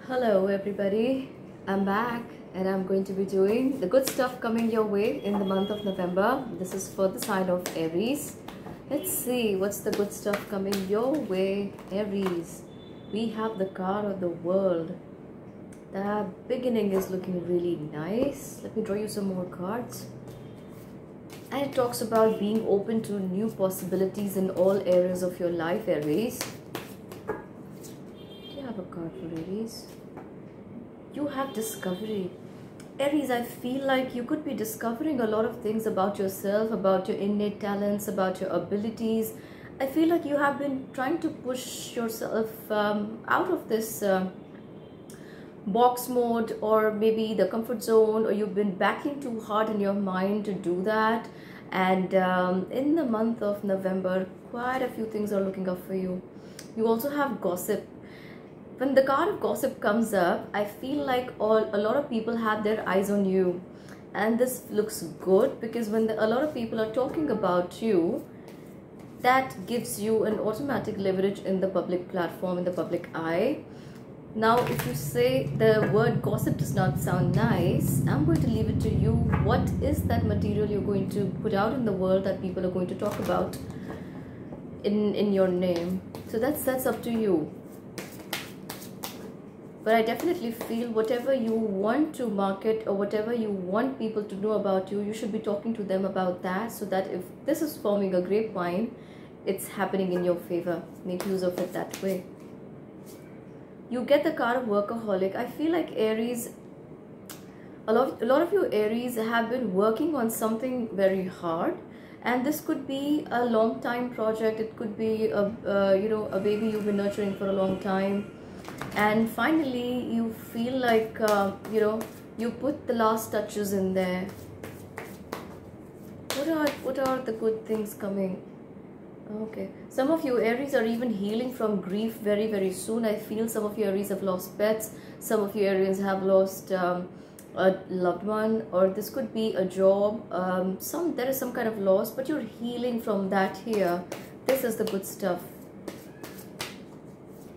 Hello everybody, I'm back and I'm going to be doing the good stuff coming your way in the month of November. This is for the sign of Aries. Let's see what's the good stuff coming your way, Aries. We have the card of the world. The beginning is looking really nice. Let me draw you some more cards. And it talks about being open to new possibilities in all areas of your life, Aries. Do you have a card for Aries? You have discovery. Aries, I feel like you could be discovering a lot of things about yourself, about your innate talents, about your abilities. I feel like you have been trying to push yourself out of this box mode, or maybe the comfort zone, or you've been backing too hard in your mind to do that. And in the month of November, quite a few things are looking up for you. You also have gossip. When the card of gossip comes up, I feel like a lot of people have their eyes on you, and this looks good because when a lot of people are talking about you, that gives you an automatic leverage in the public platform, in the public eye. Now, if you say the word gossip does not sound nice, I'm going to leave it to you. What is that material you're going to put out in the world that people are going to talk about in your name? So that's up to you. But I definitely feel whatever you want to market or whatever you want people to know about you, you should be talking to them about that, so that if this is forming a grapevine, it's happening in your favor. Make use of it that way. You get the card of workaholic. I feel like Aries, a lot of you Aries have been working on something very hard, and this could be a long time project. It could be a baby you've been nurturing for a long time. And finally you feel like you put the last touches in there. What are the good things coming? Okay, some of you Aries are even healing from grief very soon. I feel some of you Aries have lost pets, some of you Aries have lost a loved one, or this could be a job. There is some kind of loss, but you're healing from that here. This is the good stuff.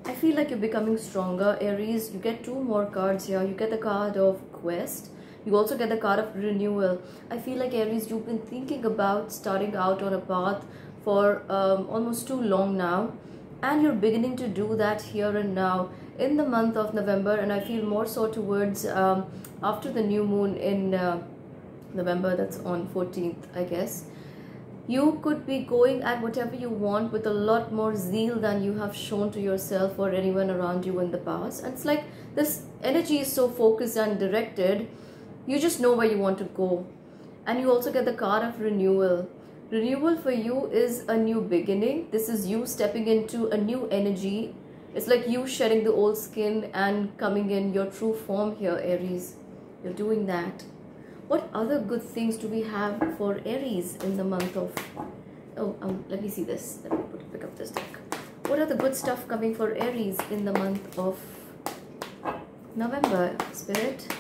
I feel like you're becoming stronger, Aries. You get two more cards here. You get the card of quest. You also get the card of renewal. I feel like Aries, you've been thinking about starting out on a path for almost too long now, and you're beginning to do that here and now in the month of November. And I feel more so towards after the new moon in November. That's on 14th, I guess. You could be going at whatever you want with a lot more zeal than you have shown to yourself or anyone around you in the past. And it's like this energy is so focused and directed, you just know where you want to go. And you also get the card of renewal. Renewal for you is a new beginning. This is you stepping into a new energy. It's like you shedding the old skin and coming in your true form here, Aries. You're doing that. What other good things do we have for Aries in the month of... let me see this. Let me pick up this deck. What are the good stuff coming for Aries in the month of November, Spirit?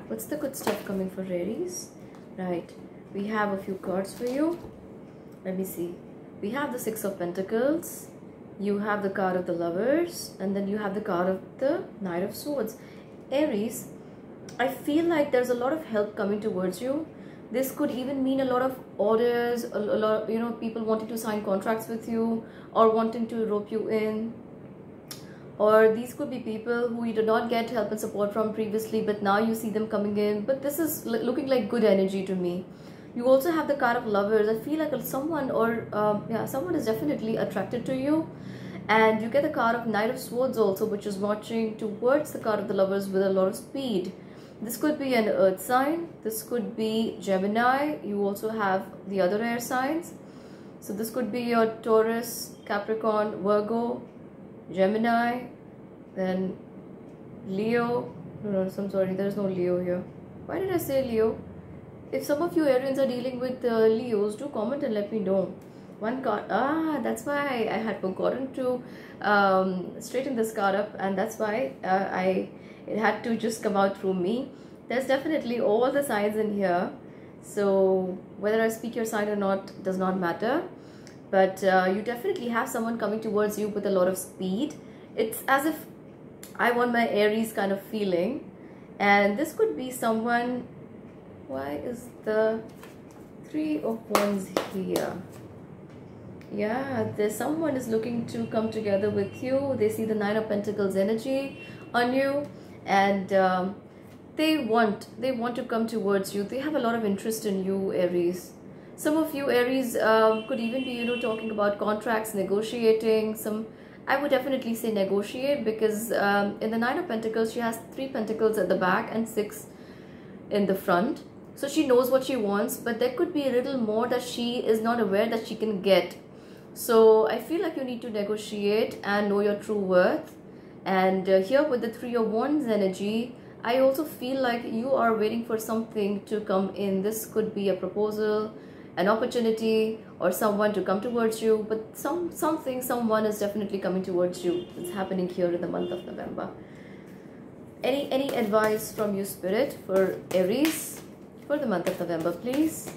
What's the good stuff coming for Aries? Right. We have a few cards for you. Let me see. We have the Six of Pentacles. You have the card of the Lovers. And then you have the card of the Knight of Swords. Aries, I feel like there's a lot of help coming towards you. This could even mean a lot of orders, a lot of, people wanting to sign contracts with you or wanting to rope you in. Or these could be people who you did not get help and support from previously, but now you see them coming in. But this is looking like good energy to me. You also have the card of Lovers. I feel like someone someone is definitely attracted to you. And you get the card of Knight of Swords also, which is marching towards the card of the Lovers with a lot of speed. This could be an earth sign. This could be Gemini. You also have the other air signs. So this could be your Taurus, Capricorn, Virgo, Gemini, then Leo. No, I'm sorry, there is no Leo here. Why did I say Leo? If some of you Arians are dealing with Leos, do comment and let me know. One card. That's why I had forgotten to straighten this card up, and that's why it had to just come out through me. There's definitely all the signs in here, so whether I speak your sign or not does not matter. But you definitely have someone coming towards you with a lot of speed. It's as if I want my Aries kind of feeling. And this could be someone. Why is the Three of Wands here? Yeah, there's someone is looking to come together with you. They see the Nine of Pentacles energy on you, and they want to come towards you. They have a lot of interest in you, Aries. Some of you, Aries, could even be, you know, talking about contracts, negotiating. I would definitely say negotiate, because in the Nine of Pentacles, she has 3 pentacles at the back and 6 in the front. So she knows what she wants, but there could be a little more that she is not aware that she can get. So I feel like you need to negotiate and know your true worth. And here with the Three of Wands energy, I also feel like you are waiting for something to come in. This could be a proposal, an opportunity, or someone to come towards you. But someone is definitely coming towards you. It's happening here in the month of November. Any advice from you, Spirit, for Aries for the month of November, please?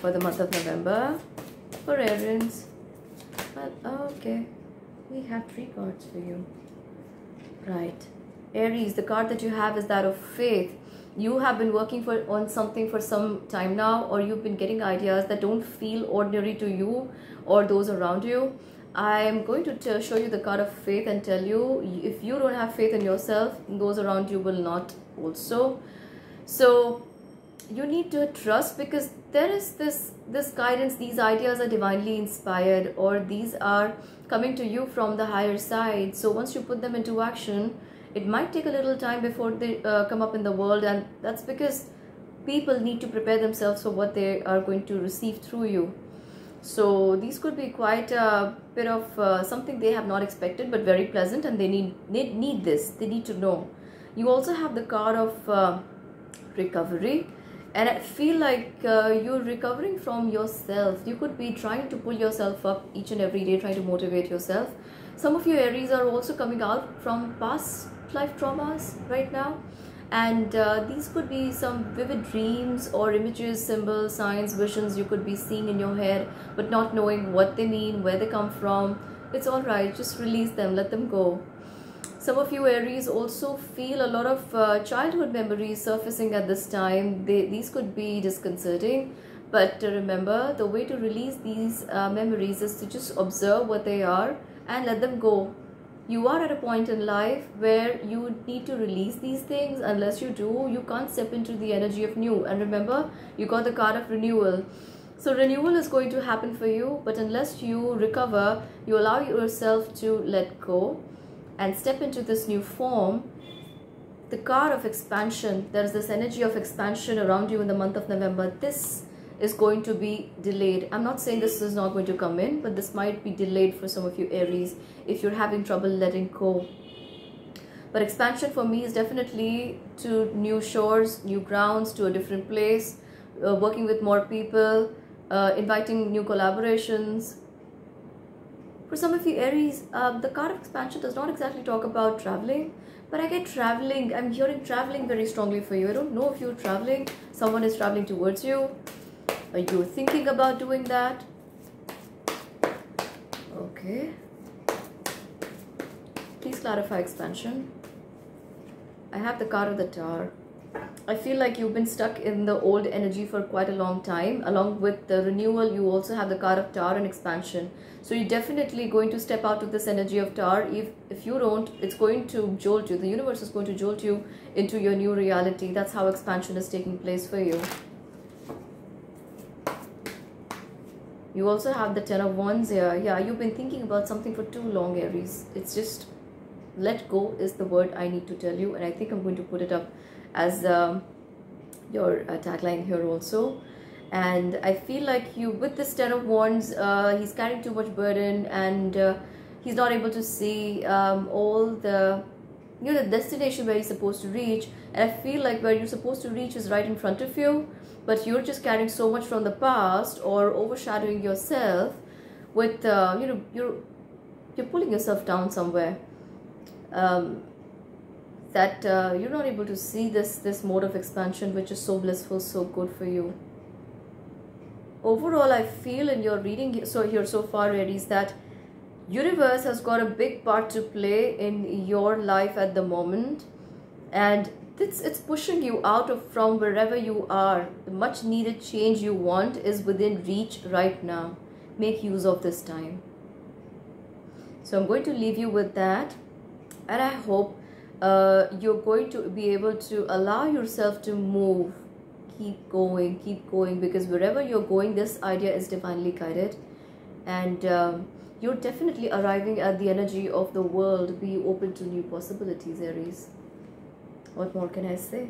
For the month of November, for Aries. Well, okay, we have 3 cards for you. Right. Aries, the card that you have is that of faith. You have been working on something for some time now, or you've been getting ideas that don't feel ordinary to you or those around you. I'm going to show you the card of faith and tell you, if you don't have faith in yourself, those around you will not also. So you need to trust, because there is this guidance. These ideas are divinely inspired, or these are coming to you from the higher side. So once you put them into action, it might take a little time before they come up in the world, and that's because people need to prepare themselves for what they are going to receive through you. So these could be quite a bit of something they have not expected, but very pleasant, and they need this. They need to know. You also have the card of recovery, and I feel like you're recovering from yourself. You could be trying to pull yourself up each and every day, trying to motivate yourself. Some of you Aries are also coming out from past life traumas right now, and these could be some vivid dreams or images, symbols, signs, visions you could be seeing in your head, but not knowing what they mean, where they come from. It's all right, just release them, let them go. Some of you Aries also feel a lot of childhood memories surfacing at this time. These could be disconcerting, but remember, the way to release these memories is to just observe what they are and let them go. You are at a point in life where you need to release these things. Unless you do, you can't step into the energy of new. And remember, you got the card of renewal. So renewal is going to happen for you, but unless you recover, you allow yourself to let go and step into this new form. The card of expansion, there is this energy of expansion around you in the month of November. This is going to be delayed. I'm not saying this is not going to come in, but this might be delayed for some of you Aries if you're having trouble letting go. But expansion for me is definitely to new shores, new grounds, to a different place, working with more people, inviting new collaborations. For some of you Aries, the card of expansion does not exactly talk about traveling, but I get traveling. I'm hearing traveling very strongly for you. I don't know if you're traveling. Someone is traveling towards you. Are you thinking about doing that? Okay. Please clarify expansion. I have the card of the Tower. I feel like you've been stuck in the old energy for quite a long time. Along with the renewal, you also have the card of Tower and expansion. So you're definitely going to step out of this energy of Tower. If you don't, it's going to jolt you. The universe is going to jolt you into your new reality. That's how expansion is taking place for you. You also have the Ten of Wands here. Yeah, you've been thinking about something for too long, Aries. It's just let go is the word I need to tell you. And I think I'm going to put it up as your tagline here also. And I feel like you, with this Ten of Wands, he's carrying too much burden, and he's not able to see all the, you know, the destination where he's supposed to reach. And I feel like where you're supposed to reach is right in front of you, but you're just carrying so much from the past or overshadowing yourself with, you know, you're pulling yourself down somewhere. That you're not able to see this mode of expansion, which is so blissful, so good for you. Overall, I feel in your reading so far, Aries, that Universe has got a big part to play in your life at the moment, and it's pushing you out of from wherever you are. The much needed change you want is within reach right now. Make use of this time. So I'm going to leave you with that, and I hope you're going to be able to allow yourself to move. Keep going, because wherever you're going, this idea is divinely guided, and you're definitely arriving at the energy of the world. Be open to new possibilities, Aries. What more can I say?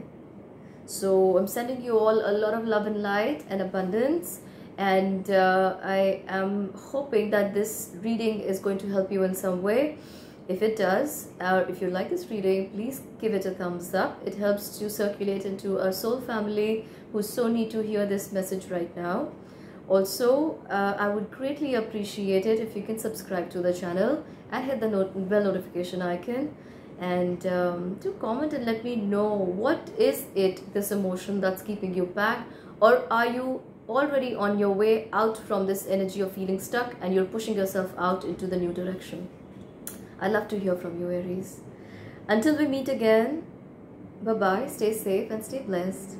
So I'm sending you all a lot of love and light and abundance, and I am hoping that this reading is going to help you in some way. If it does, or if you like this reading, please give it a thumbs up. It helps to circulate into our soul family who so need to hear this message right now. Also, I would greatly appreciate it if you can subscribe to the channel and hit the bell notification icon, and do comment and let me know, what is it, this emotion that's keeping you back, or are you already on your way out from this energy of feeling stuck and you're pushing yourself out into the new direction? I'd love to hear from you, Aries. Until we meet again, bye bye, stay safe and stay blessed.